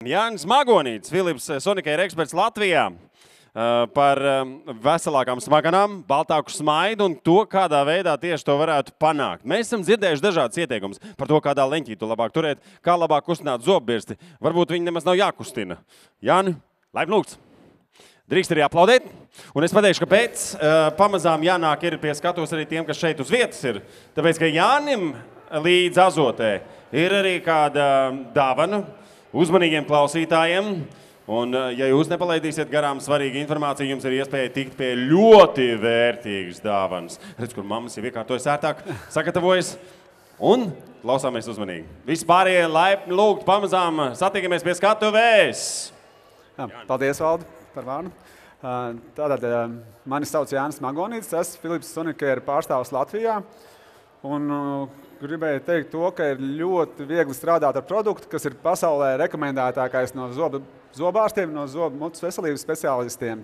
Jānis Magonīts, Philips Sonicare eksperts Latvijā par veselākām smaganām, baltāku smaidu un to, kādā veidā tieši to varētu panākt. Mēs esam dzirdējuši dažādas ieteikumus par to, kādā leņķī tu labāk turēt, kā labāk kustināt zobbirsti. Varbūt viņi nemaz nav jākustina. Jāni, laipni lūgts. Drīkst arī aplaudēt. Un es pateikšu, ka pēc pamazām jānāk ir pie skatos arī tiem, kas šeit uz vietas ir. Tāpēc, ka Jānim līdz Azotē ir arī kāda dāvana uzmanīgiem klausītājiem. Un, ja jūs nepalaidīsiet garām svarīgu informāciju, jums ir iespēja tikt pie ļoti vērtīgas dāvanas. Redz, kur mammas jau iekārtojas ērtāk, sagatavojas un klausāmies uzmanīgi. Visi pārējie laipni lūgt pamazām satiekamies pie skatuvēs. Paldies, Valdi, par vārnu. Tātad mani sauc Jānis Magonīts, esmu Philips Sonicare pārstāvs Latvijā. Un gribēju teikt to, ka ir ļoti viegli strādāt ar produktu, kas ir pasaulē rekomendētākais no zobārstiem, no zobu mutes veselības speciālistiem.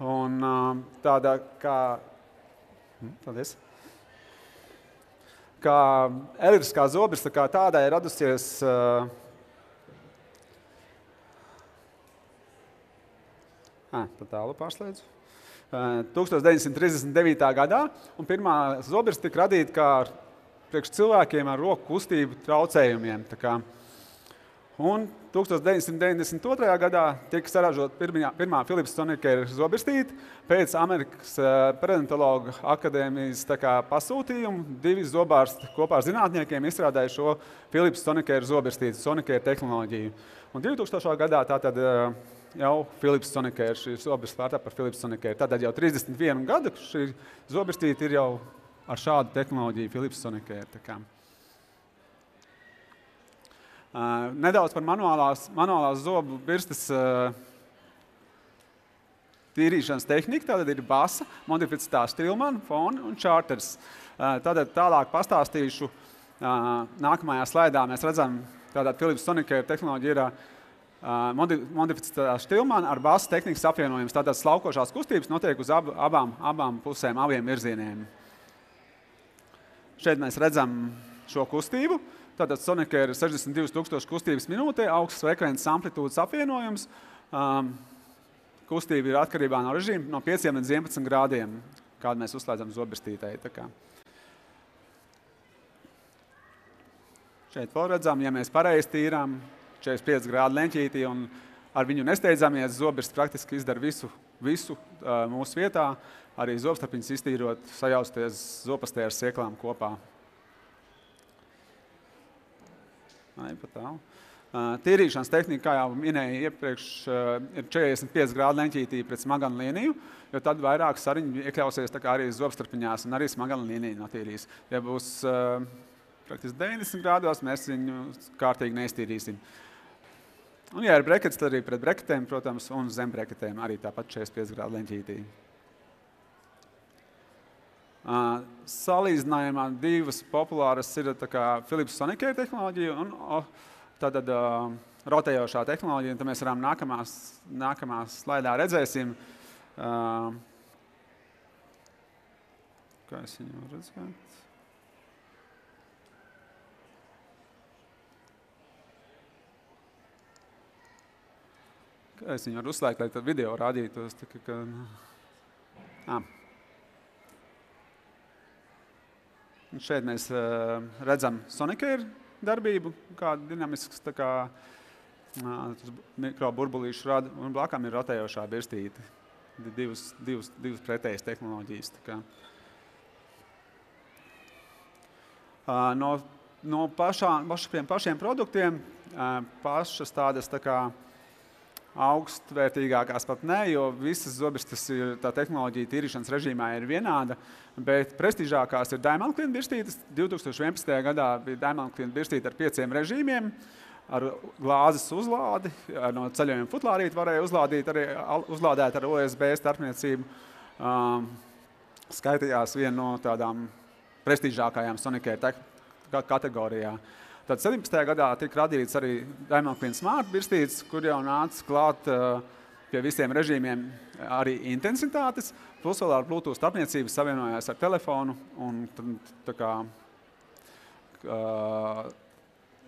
Un tāda kā... Paldies. Kā elektriskā zobirsta kā tādai ir radusies... Pa tālu pārslēdzu. 1939. gadā, un pirmā zobirsta tika radīta kā priekš cilvēkiem ar roku kustību traucējumiem. Un 1992. gadā tika saražota pirmā Philips Sonicare zobirstīte pēc Amerikas Periodontologu akadēmijas pasūtījumu. Divi zobārsti kopā ar zinātniekiem izstrādāja šo Philips Sonicare zobirstīti, Sonicare tehnoloģiju. Un 2000. gadā tātad jau Philips Sonicare, šī zobirsta vērtā par Philips Sonicare. Tātad jau 31 gadu šī zobirstīte ir jau ar šādu tehnoloģiju Philips Sonicare. Nedaudz par manuālās zobu birstas tīrīšanas tehniku. Tātad ir basa, modificētā Stilman, Fon un Charters. Tātad tālāk pastāstīšu nākamajā slaidā. Mēs redzam, tātad Philips Sonicare tehnoloģija ir modificētā Stilman ar basas tehnikas apvienojums. Tātad slaukošās kustības notiek uz abām pusēm, abiem virzieniem. Šeit mēs redzam šo kustību. Tātad Sonicare ir 62,000 kustības minūtē, augsts frekvences amplitūdas apvienojums. Kustība ir atkarībā no režīma no 5 līdz 11 grādiem, kādu mēs uzslēdzam zobirstītei. Šeit vēl redzam, ja mēs pareizi tīrām 45 grādu leņķītī un ar viņu nesteidzamies, zobirsts praktiski izdara visu mūsu vietā, arī zobstarpiņus iztīrot, sajausties zobastē ar sieklām kopā. Tīrīšanas tehnika, kā jau minēju iepriekš, ir 45 grādu leņķītī pret smaganu līniju, jo tad vairāk sariņu iekļausies arī zobstarpiņās un arī smaganu līniju notīrīs. Ja būs praktiski 90 grādos, mēs viņu kārtīgi neiztīrīsim. Un, ja ir brekets, tad arī pret breketēm, protams, un zem breketēm arī tāpat 45 grādu leņķītī. Salīdzinājumā divas populāras ir Philips Sonicare tehnoloģija un tātad rotējošā tehnoloģija. Tad mēs varam nākamā slaidā redzēsim. Kā es viņu redzētu? Es viņu varu uzslēgt, lai tad video rādītos. Un šeit mēs redzam Sonicare darbību, kāda dinamisks mikroburbulīšu rada, un blakām ir rotējošā birstīte. Divas pretējas tehnoloģijas. No pašiem produktiem pašas tādas augstvērtīgākās pat ne, jo visas zobirstas tā tehnoloģija tīrīšanas režīmā ir vienāda, bet prestižākās ir Diamond Clean birstītes. 2011. gadā bija Diamond Clean birstīte ar 5 režīmiem, ar glāzes uzlādi, no ceļojuma futlārīti varēja uzlādēt ar USB starpniecību. Skaitījās viena no tādām prestižākajām Sonicare kategorijā. Tad 17. gadā tika radīts arī Diamond Clean Smart birstītes, kur jau nāca klāt pie visiem režīmiem arī intensitātes, plus vēl ar Bluetooth starpniecību savienojās ar telefonu un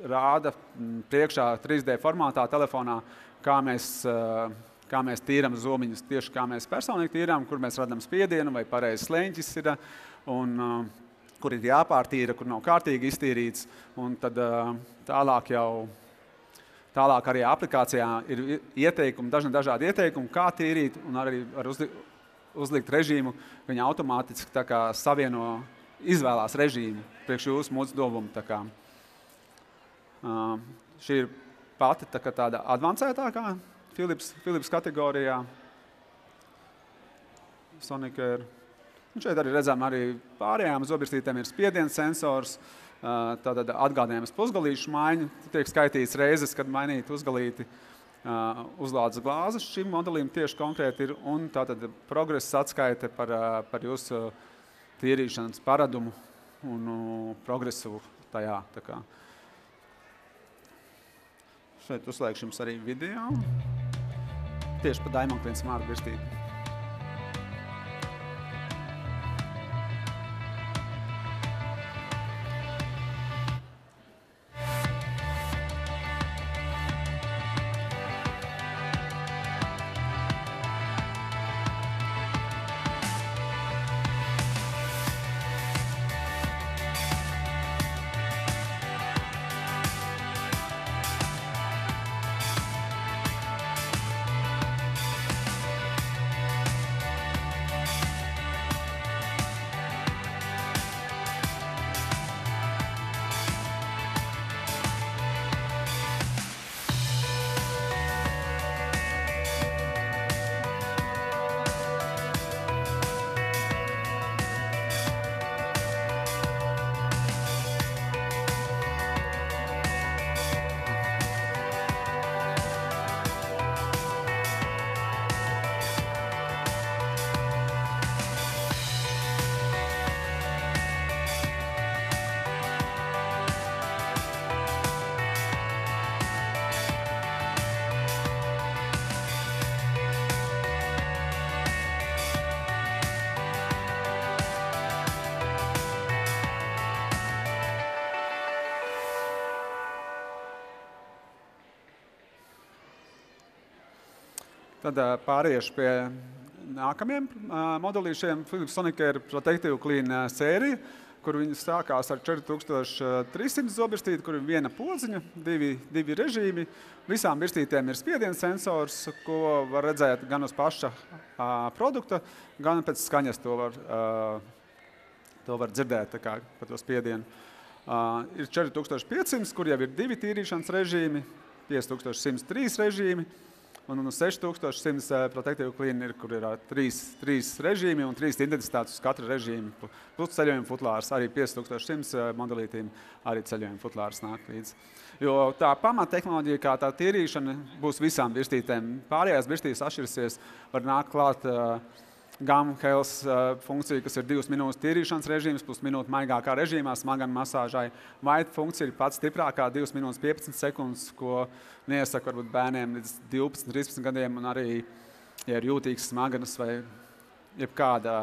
rāda priekšā 3D formātā telefonā, kā mēs tīram zobiņus, tieši kā mēs personīgi tīrām, kur mēs radām spiedienu vai pareizs leņķis ir, un kur ir jāpārtīra, kur nav kārtīgi iztīrīts. Un tad tālāk arī aplikācijā ir ieteikumi, dažādi ieteikumi, kā tīrīt, un arī var uzlikt režīmu. Viņa automātiski tā kā savieno, izvēlās režīmu priekš jūsu mūsu dobumu. Šī ir pati tāda advancētākā Philips kategorijā. Sonicare. Un šeit arī redzam, arī pārējām zobirstītēm ir spiediens sensors, tātad atgādinājumas pusgalīšu maiņu. Tiek skaitīts reizes, kad mainīt uzgalīti uzlādes glāzes šim modelim tieši konkrēti ir, un tātad progress atskaite par jūsu tīrīšanas paradumu un progresu tajā. Šeit uzslēgšu jums arī video. Tieši pa Diamond Clean Smart birstīti. Tad pāriešu pie nākamiem modelīšiem. Philips Sonicare Protective Clean sērija, kur viņi sākās ar 4300 zobirstīti, kur ir viena podziņa, divi režīmi. Visām birstītēm ir spiediens sensors, ko var redzēt gan uz paša produkta, gan pēc skaņas to var dzirdēt par to spiedienu. Ir 4500, kur jau ir divi tīrīšanas režīmi, 5103 režīmi. Un 6100 Protective Clean ir, kur ir trīs režīmi un 3 intensitātes uz katru režīmu. Plus ceļojuma futlārs, arī 5100 modelītīm arī ceļojuma futlārs nāk līdz. Jo tā pamattehnoloģija, kā tā tīrīšana, būs visām birstītēm. Pārējās birstītes atšķirsies, var nākt klāt Gum Health funkcija, kas ir 2 minūtes tīrīšanas režīms, plus minūte maigākā režīmā, smagana masāžai. White funkcija ir pats stiprākā, 2 minūtes 15 sekundes, ko neiesaka varbūt bērniem līdz 12, 13 gadiem, un arī, ja ir jūtīgs smaganas vai jebkāda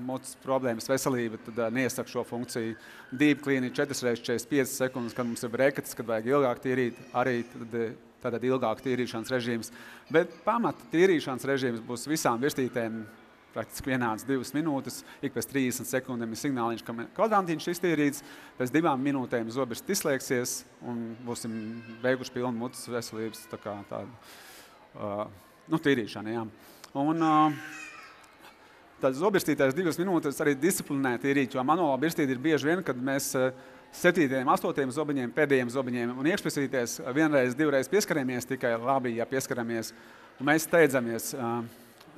mutes problēmas veselība, tad neiesaka šo funkciju. Deep Clean ir 4x45 sekundes, kad mums ir breketes, kad vajag ilgāk tīrīt, arī tad ilgāk tīrīšanas režīms. Bet pamata tīrīšanas režīms būs visām birstītēm praktiski vienāds 2 minūtes, ik pēc 30 sekundēm ir signāliņš, ka kvadrantiņš iztīrīts, pēc 2 minūtēm zobirsts izslēgsies un būsim beiguši pilnu mutes veselības tīrīšanu. Jā. Un tad zobirstītais 2 minūtes arī disciplinēt tīrīt, jo manuālā birstīte ir bieži vien, kad mēs 7., 8. zobiņiem, pēdējiem zobiņiem un iekšpēsīties vienreiz, 2 reizes pieskaramies, tikai labi, ja pieskaramies, un mēs steidzamies.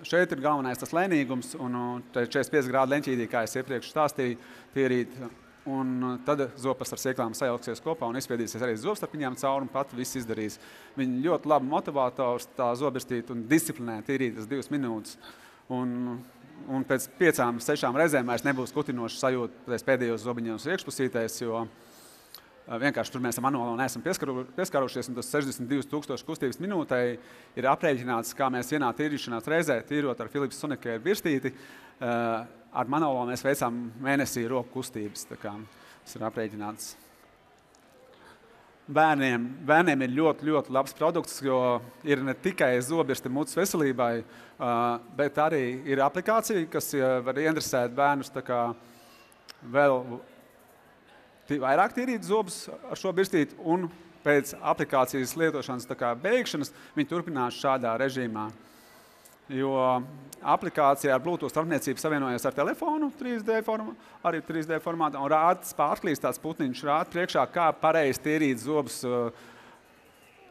Šeit ir galvenais tas lēnīgums, un 45 grādu leņķīdī, kā es iepriekš stāstīju, tīrīt, un tad zopas ar sieklām sajauksies kopā un izspiedīsies arī zobstarpiņām cauri un pat viss izdarīs. Viņi ļoti labi motivators tā zobirstīt un disciplinē tīrīt tas 2 minūtes. Un pēc 5, 6 reizēm vairs nebūs kutinoši sajūta pēdējos zobiņos iekšpusītēs, jo vienkārši tur mēs ar manuālo neesam pieskarušies, un tas 62,000 kustības minūtē ir aprēķināts, kā mēs vienā tīrīšanās reizē, tīrot ar Philips Sonicare birstīti, ar manuālo mēs veicām mēnesī roku kustības. Tā kā tas ir aprēķināts. bērniem ir ļoti, ļoti labs produkts, jo ir ne tikai zobirsti mutes veselībai, bet arī ir aplikācija, kas var ieinteresēt bērnus tā kā vēl vairāk tīrīt zobus ar šo birstīti, un pēc aplikācijas lietošanas tā kā beigšanas viņi turpinās šādā režīmā. Jo aplikācijā ar Bluetooth starpniecību savienojas ar telefonu 3D formātā un pārklīst tāds putniņš rāda priekšā, kā pareizi tīrīt zobus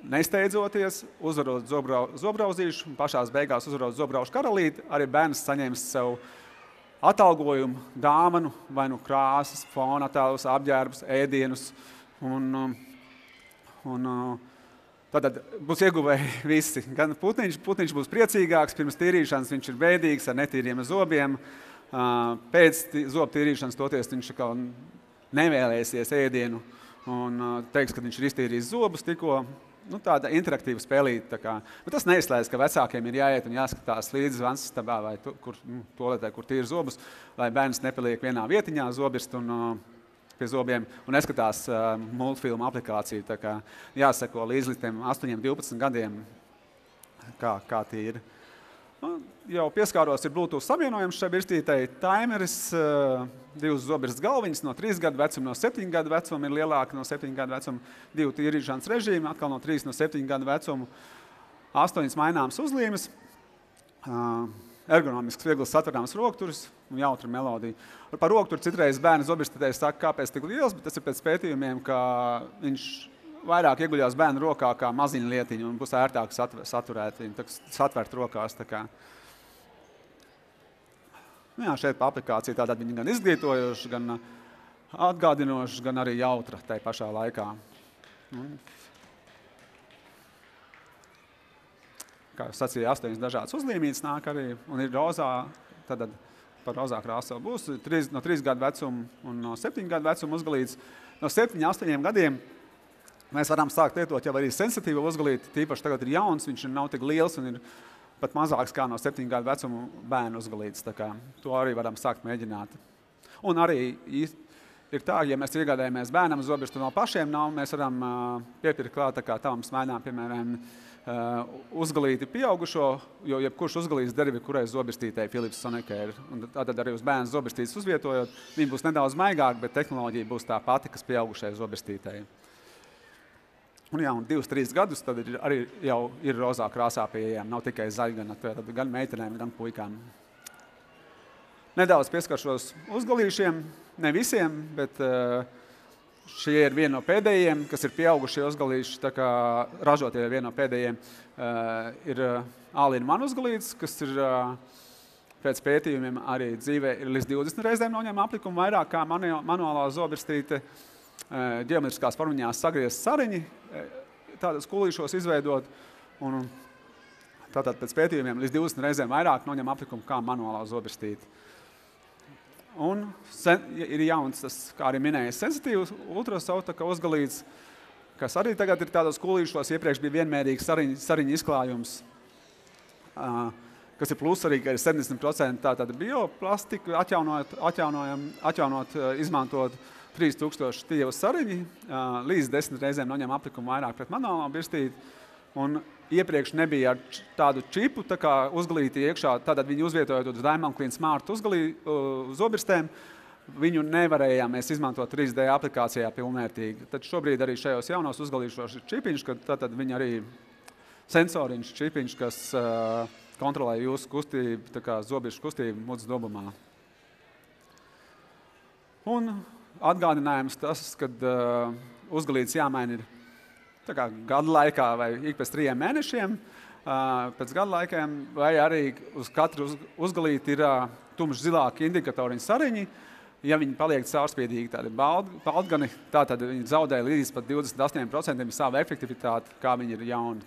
nesteidzoties, uzvarot zobrauzīšu, un pašās beigās uzvarot zobraušu karalīti, arī bērns saņems sev atalgojumu, dāvanu, vai nu krāsas, fona attēlus, apģērbus, ēdienus un tātad būs ieguvēji visi. Gan putniņš būs priecīgāks, pirms tīrīšanas viņš ir bēdīgs ar netīriem zobiem. Pēc zobu tīrīšanas toties viņš nevēlēsies ēdienu un teiks, ka viņš ir iztīrījis zobus tikko. Tāda interaktīva spēlīte. Bet tas neizslēdz, ka vecākiem ir jāiet un jāskatās līdzi vansistabā vai toaletē, kur tīri zobus, lai bērns nepaliek vienā vietiņā zobirst pie zobiem un neskatās multfilmu aplikāciju. Jāseko līdz tiem 8-12 gadiem, kā tīri. Jau pieskāros ir Bluetooth savienojums šai birstītei. Timeris, 2 zobirstas galviņas no 3 gadu vecuma, no 7 gadu vecuma ir lielāka no 7 gadu vecuma, 2 tīrīšanas režīmi, atkal no 3 no 7 gadu vecuma, 8 maināmas uzlīmes, ergonomisks, viegls satverāms rokturis un jautra melodija. Par rokturu citreiz bērnu zobirstētēji saka, kāpēc tik liels, bet tas ir pēc pētījumiem, ka viņš vairāk ieguļās bērnu rokā kā maziņa lietiņa un būs ērtāk saturēt viņu, satvert rokās. Šeit pa aplikācija tātad viņi gan izglītojoši, gan atgādinoši, gan arī jautra tai pašā laikā. Kā jau sacīja, 8 dažādas uzlīmītes nāk arī, un ir rozā, tad par rozā krāsu būs no 3 gadu vecuma un no 7 gadu vecuma uzgalītes. No 7-8 gadiem mēs varam sākt lietot jau arī sensitīvu uzgalīti, tīpaši tagad ir jauns, viņš nav tik liels un ir pat mazāks kā no 7 gadu vecuma bērnu uzgalītes. To arī varam sākt mēģināt. Un arī ir tā, ja mēs iegādājamies bērnam zobirstu no pašiem nav, mēs varam piepirkt klāt tavam smēnām, piemēram, uzgalīti pieaugušo, jo jebkurš uzgalīts derivi, kurai zobirstītei Philips Sonica ir. Un tātad arī uz bērnu zobirstītes uzvietojot, viņi būs nedaudz maigāk, bet tehnoloģija būs tā pati, kas pieaugušai zobirstītei. Un 2-3 gadus tad arī jau ir rozā krāsā pieejama, nav tikai zaļgana, gan meitenēm, gan puikām. Nedaudz pieskaršos uzgalīšiem, ne visiem, bet šie ir vieni no pēdējiem, kas ir pieaugušie uzgalīši, ražotie ir vieni no pēdējiem, ir all-in-one uzgalīts, kas ir pēc pētījumiem arī dzīvē ir līdz 20 reizēm noņem aplikumu vairāk kā manuālā zobirstīte, ģeometriskās formiņās sagriezti sariņi, tādas kulīšos izveidot, un tātad pēc pētījumiem līdz 20 reizēm vairāk noņem aplikumu kā manuālā zobirstīte. Un ir jauns, tas, kā arī minējas, sensitīvs ultrasauta uzgalīts, kas arī tagad ir tādos kulīšos, iepriekš bija vienmērīgs sariņu izklājums, kas ir plus arī, ka ir 70% tātad bioplastiku atjaunot, izmantot 3000 tievu sariņi, līdz 10 reizēm noņem aplikumu vairāk pret manuālā birstīti. Un iepriekš nebija ar tādu čipu, tā kā uzgalīti iekšā, tātad viņi uzvietojot uz Diamond Clean Smart zobirstēm, viņu nevarējām mēs izmantot 3D aplikācijā pilnvērtīgi. Tad šobrīd arī šajos jaunos uzgalīšos ir čipiņš, kad tātad viņi arī sensoriņš čipiņš, kas kontrolē jūsu kustību, tā kā zobiršu kustību mutes dobumā. Un atgādinājums tas, kad uzgalīts jāmaina ir gada laikā vai ik pēc 3 mēnešiem, pēc gada laikiem, vai arī uz katru uzgalīti ir tumši zilāki indikatoriņu sariņi. Ja viņi paliek caurspīdīgi tādi baltgani, tātad viņi zaudē līdz pat 28% savu efektivitāti, kā viņi ir jauni.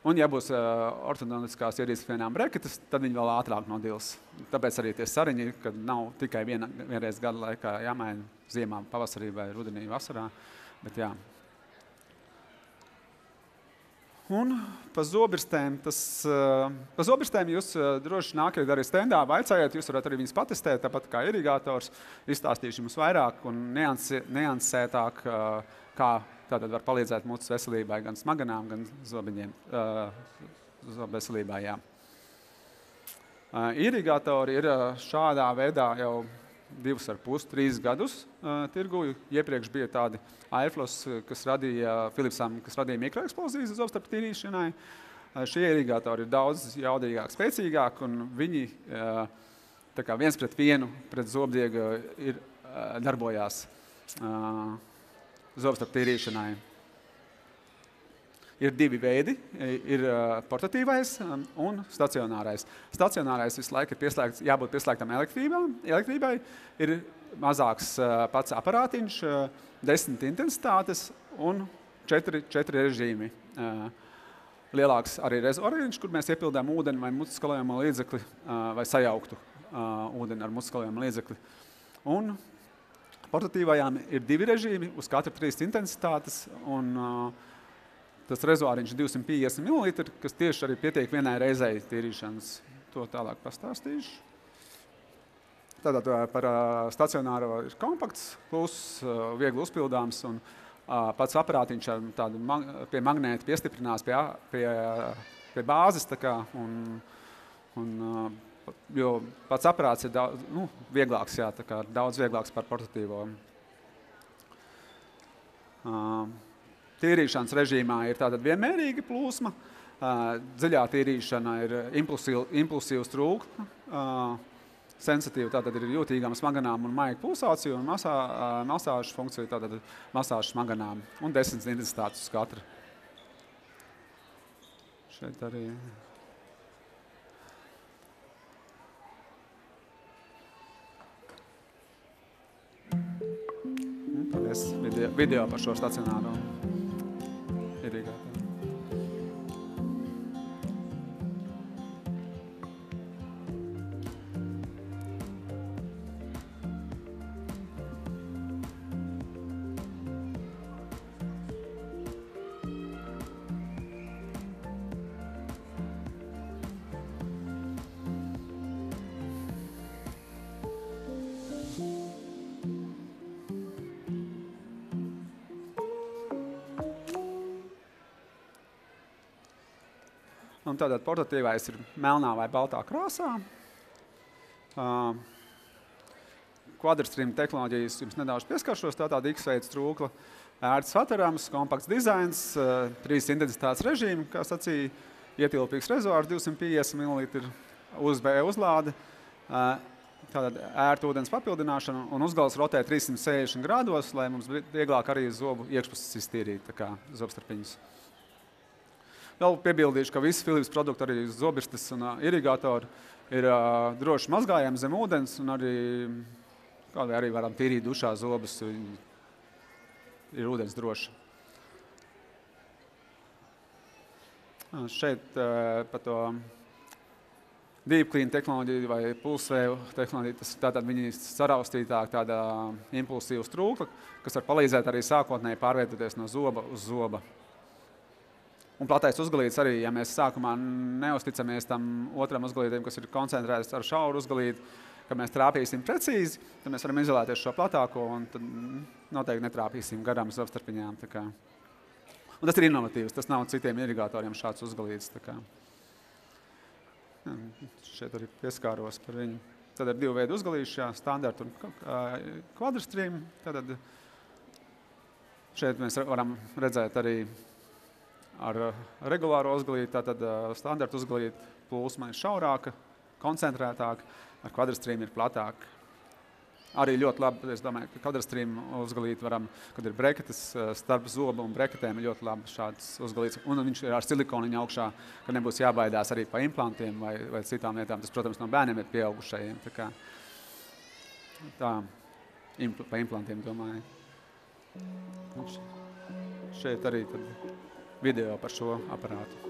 Un ja būs ortodontiskās ierīces breketes, tad viņi vēl ātrāk nodils. Tāpēc arī tie sariņi, kad nav tikai vienreiz gada laikā jāmaina ziemā, pavasarī vai rudenī, vasarā. Bet jā. Un pa zobirstēm jūs droši nākiet arī stendā, vaicājiet, jūs varat arī viņas patestēt, tāpat kā irigātors, izstāstīšu jums vairāk un neansētāk, kā tātad var palīdzēt mutes veselībai, gan smaganām, gan zobiņiem, zobu veselībai, jā. Irigatori ir šādā veidā jau 2,5–3 gadus tirgu. Iepriekš bija tādi Airflows, kas radīja Philipsam, kas radīja mikroeksplozijas zobstarpu tīrīšanai. Šie irigatori ir daudz jaudīgāk, spēcīgāk, un viņi tā kā 1:1 pret zobdiegu darbojās zobstarpu tīrīšanai. Ir 2 veidi, ir portatīvais un stacionārais. Stacionārais visu laiku ir jābūt pieslēgtam elektrībai, ir mazāks pats aparātiņš, 10 intensitātes un 4 režīmi. Lielāks arī rezervoāriņš, kur mēs iepildām ūdeni vai mutskaliejamo līdzekli vai sajauktu ūdeni ar mutskaliejamo līdzekli. Un portatīvajām ir 2 režīmi, uz katru 3 intensitātes, un tas rezervoāriņš 250 ml, kas tieši arī pietiek vienai reizei tīrīšanas. To tālāk pastāstīšu. Tātad par stacionāro ir kompakts, plus viegli uzpildāms, un pats aparātiņš ar tādu pie magnēta piestiprinās pie bāzes, tā kā, jo pats aparāts ir daudz, vieglāks, jā, tā kā daudz vieglāks par portatīvo. Tīrīšanas režīmā ir tātad vienmērīga plūsma, dziļā tīrīšana ir impulsīvs trūkla, sensitīva, tātad ir jūtīgām smaganām un maiga pulsācija, un masāžas funkcija, tātad masāžas smaganām, un 10 intensitātes uz katru. Šeit arī. Paldies video par šo stacionāro irigatori. Un tātad portatīvais ir melnā vai baltā krāsā. Quadrstream tehnoloģijas jums nedaudz pieskaršos, tāda X-veida trūkla, ērts saturams, kompakts dizains, 3 intensitātes režīmi, kā sacīja, ietilpīgs rezervoārs 250 ml, USB uzlāde, tātad ērta ūdens papildināšana un uzgals rotē 360 grādos, lai mums vieglāk arī zobu iekšpuses iztīrīt, tā kā zobstarpiņus. Vēl piebildīšu, ka visi Philips produkti, arī zobirstes un irigatori, ir droši mazgājami zem ūdens, un arī varam tīrīt dušā zobus, ir ūdens droši. Šeit par to Deep Clean tehnoloģiju vai pulsvēju tehnoloģiju, tas tātad viņi saraustītāk tāda impulsīvas trūkla, kas var palīdzēt arī sākotnēji pārvietoties no zoba uz zoba. Un platais uzgalīts arī, ja mēs sākumā neusticamies tam otram uzgalītiem, kas ir koncentrēts ar šauru uzgalīti, ka mēs trāpīsim precīzi, tad mēs varam izolēties šo platāko un tad noteikti netrāpīsim garām zobstarpiņām. Un tas ir inovatīvs, tas nav citiem irigatoriem šāds uzgalīts. Šeit arī pieskāros par viņu. Tad ir 2 veidi uzgalīšā, standarta un quadrstream. Tad šeit mēs varam redzēt arī ar regulāro uzgalīti, tātad standarta uzgalīti plūsma ir šaurāka, koncentrētāka, ar quadrstream ir platāka. Arī ļoti labi, es domāju, ka quadrstream uzgalīti varam, kad ir breketes starp zobu un breketēm, ir ļoti labi šāds uzgalīts. Un viņš ir ar silikoniņu augšā, ka nebūs jābaidās arī pa implantiem vai citām lietām. Tas, protams, no bērniem ir pieaugušajiem. Tā pa implantiem domāju. Šeit arī tad video par šo aparātu.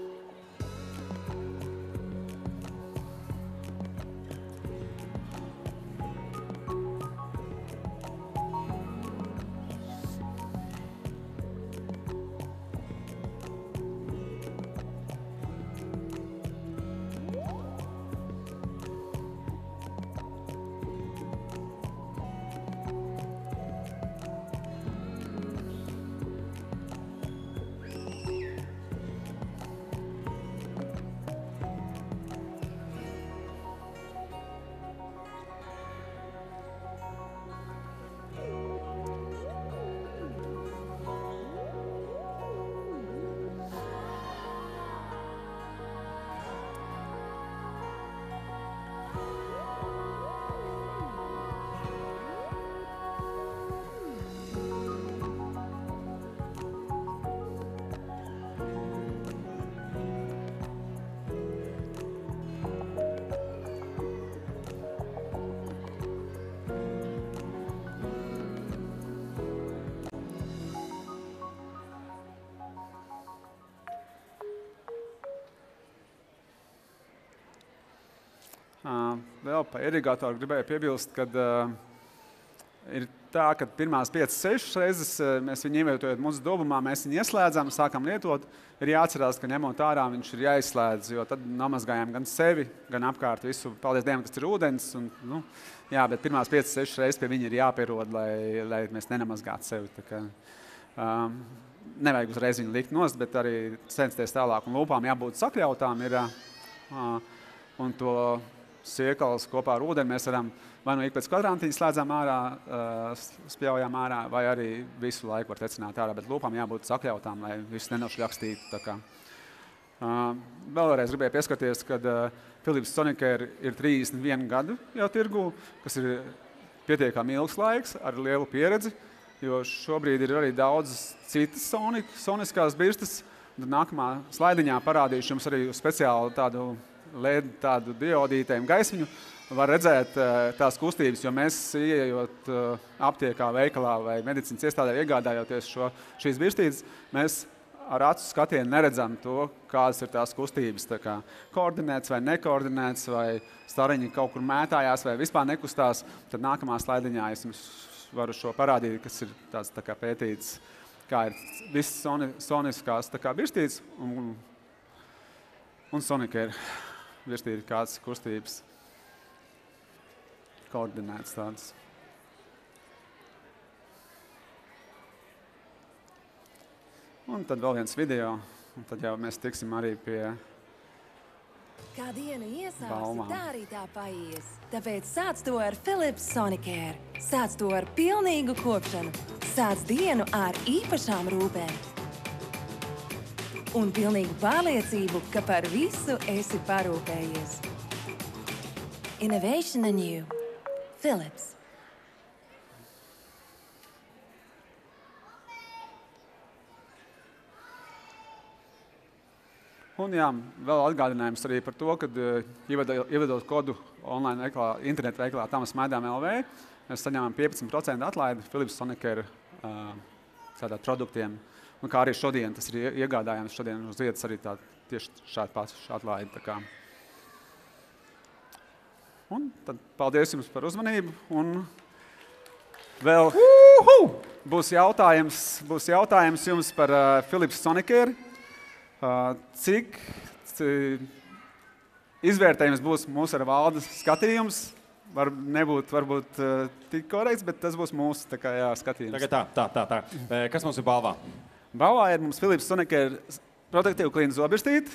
Vēl par irigatoru gribēju piebilst, kad ir tā, ka pirmās 5-6 reizes mēs viņu ievietojot mūsu dobumā, mēs viņu ieslēdzam, sākam lietot. Ir jāatcerās, ka ņemot ārā viņš ir jāizslēdz, jo tad nomazgājam gan sevi, gan apkārt visu. Paldies Dievam, kas ir ūdens. Un, jā, bet pirmās 5-6 reizes pie viņa ir jāpierod, lai mēs nenamazgātu sevi. Tā kā, nevajag uzreiz viņu likt nost, bet arī censties tālāk. Un lūpām jābūt sakļautām ir, un to siekalas kopā ar ūdeni mēs varam vai nu ik pēc kvadrantiņas slēdzām ārā, spļaujām ārā, vai arī visu laiku var tecināt ārā, bet lūpām jābūt sakļautām, lai viss nenošļakstītu. Vēlreiz gribēju pieskarties, kad Philips Sonicare ir 31 gadu jau tirgū, kas ir pietiekami ilgs laiks ar lielu pieredzi, jo šobrīd ir arī daudz citas soniskās birstas. Nākamā slaidiņā parādīšu jums arī speciālu tādu LED, tādu diodītēm gaismiņu. Var redzēt tās kustības, jo mēs ieejot aptiekā, veikalā vai medicīnas iestādē iegādājoties šīs birstītes, mēs ar acu skatienu neredzam to, kādas ir tās kustības. Tā kā koordinēts vai nekoordinēts, vai stariņi kaut kur mētājās vai vispār nekustās, tad nākamā slaidiņā es jums varu šo parādīt, kas ir tāds tā kā pētīts, kā ir viss soniskās tā kā birstītes un Sonicare birstīte kādas kustības. Koordinēts tādas. Un tad vēl viens video, un tad jau mēs tiksim arī pie Kā dienu iesāksi, tā arī tā paies. Tāpēc sāc to ar Philips Sonicare. Sāc to ar pilnīgu kopšanu. Sāc dienu ar īpašām rūpēm. Un pilnīgu pārliecību, ka par visu esi parūpējies. Innovation anew. Philips. Un jā, vēl atgādinājums arī par to, kad ievedot kodu online veikalā, internetu veikalā Tamas Maidām LV, mēs saņēmām 15% atlaidi Philips Sonicare produktiem. Un kā arī šodien tas ir iegādājams, šodien uz vietas arī tieši šāda pats atlaidi. Un tad paldies jums par uzmanību. Un vēl būs jautājums jums par Philips Sonicare. Cik izvērtējums būs mūsu ar valdes skatījums? Varbūt tik korekts, bet tas būs mūsu skatījums. Tagad tā. Kas mums ir balvā? Balvā ir mums Philips Sonicare protektīva klīna zobirstīte,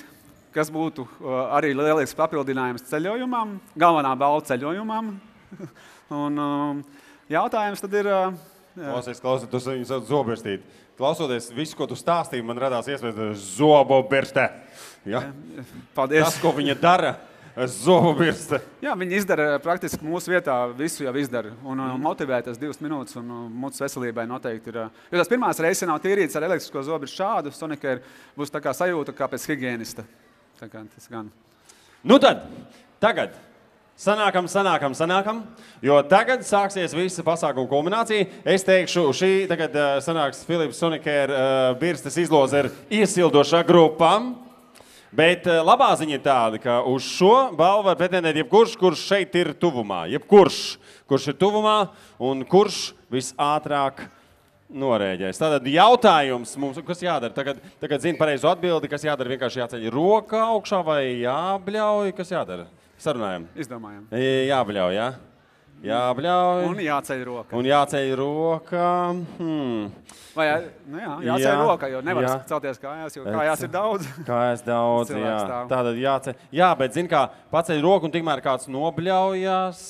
kas būtu arī lielisks papildinājums ceļojumam, galvenā balva ceļojumam. Un jautājums tad ir... Klausies, tu viņu sauc zobirstīti. Klausoties visu, ko tu stāstīji, man radās iespējas zobobirste. Ja? Paldies. Tas, ko viņa dara, zobobirste. Jā, viņi izdara praktiski mūsu vietā, visu jau izdara. Un motivē tas 2 minūtes, un mūsu veselībai noteikti ir... Jo tās pirmās reizes nav tīrītas ar elektrisko zobirstu šādu, Sonicare būs tā kā sajūta kā pēc higienista. Tā kā tas gan. Nu tad, tagad sanākam, jo tagad sāksies visa pasākuma kulminācija. Es teikšu, šī tagad sanāks Philips Sonicare birstes izloze ar iesildošā grupām. Bet labā ziņa ir tāda, ka uz šo balvu var pretendēt jebkurš, kurš šeit ir tuvumā. Kurš ir tuvumā un kurš visātrāk norēģēs. Tātad jautājums mums, kas jādara? Tagad zina pareizo atbildi, kas jādara, vienkārši jāceļ roka augšā vai jābļauj, kas jādara? Sarunājam. Izdomājam. Jābļauj, jā? Jābļauj. Un jāceļ roka. Un jāceļ roka. Vai jāceļ roka, jo nevar celties kājās, jo kājās ir daudz. Kājās daudz, jā. Tātad jāceļ. Jā, bet zin kā, paceļ roku un tikmēr kāds nobļaujās.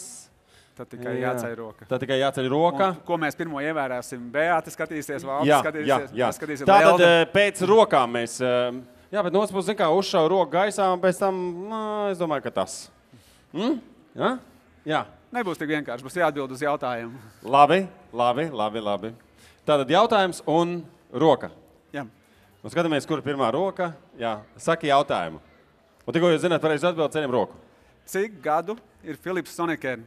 Tad tikai jāceļ roka. Tad tikai jāceļ roka. Un, ko mēs pirmo ievērāsim? Beāte skatīsies, Valdes skatīsies. Tātad pēc rokām mēs... Jā, bet no otras puses, zin kā, uzšauj roku gaisā un pēc tam, es domāju, ka tas. Jā. Nebūs tik vienkārši, būs jāatbild uz jautājumu. Labi. Tātad jautājums un roka. Jā. Un skatāmies, kur pirmā roka. Jā, saki jautājumu. Un tikko jūs zināt, pareizi atbild, ceļam roku. Cik gadu ir Philips Sonicare?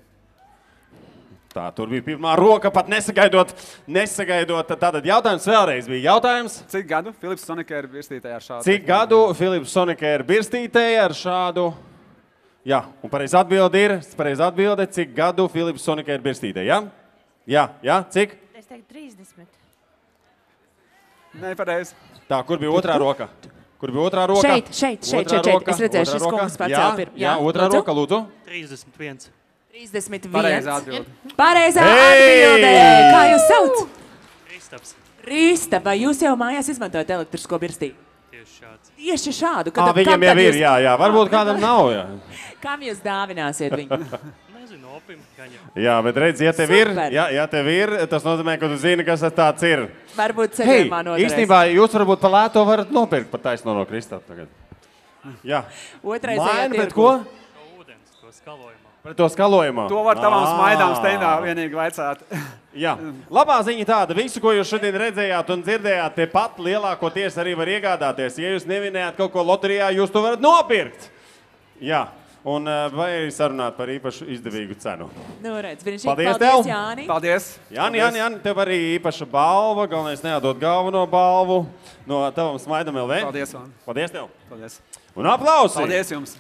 Tā, tur bija pirmā roka, pat nesagaidot. Tātad jautājums vēlreiz bija jautājums. Cik gadu Philips Sonicare birstītē ar šādu? Cik gadu Philips Sonicare birstītē ar šādu Jā, un pareiz atbilde, cik gadu Filips Sonikē ir birstītē, jā? Jā, cik? Es teiktu 30. Nepareizi. Tā, kur bija otrā roka? Šeit. Es redzēju, šis kungs pacēl pirms. Jā, otrā roka, lūdzu. 31. 31. Pareizi atbildi. Pareizā atbilde. Kā jūs sauc? Kristaps. Rīsta, vai jūs jau mājās izmantojat elektrisko birstīti? Tieši šāds. Tieši šādu. Viņam jau ir, jā. Varbūt kādam nav, jā. Kam jūs dāvināsiet viņu? Nezinu, opim, gaņa. Jā, bet redz, ja tev ir, tas nozīmē, ka tu zini, kas tas tāds ir. Varbūt ceļojumā noderēs. Īstenībā jūs varbūt par lēto varat nopirkt par taisno no Kristapa tagad. Jā. Otraizējā Maina pret tirgu. ko? No ūdens, to skalojumā. Pret to skalojumā. To var tavām smaidām stendā vienīgi vaicāt. Jā. Labā ziņa tāda, visu, ko jūs šodien redzējāt un dzirdējāt, tepat lielākoties arī var iegādāties. Ja jūs nevinējāt kaut ko loterijā, jūs to varat nopirkt. Jā. Un vai arī sarunāt par īpašu izdevīgu cenu. Nu, redz, Paldies tev. Jāni. Paldies. Jāni, tev arī īpaša balva. Galvenais neatdot galveno balvu no tavam Smaidam LV. Paldies, man. Paldies tev. Paldies. Un aplausi. Paldies jums.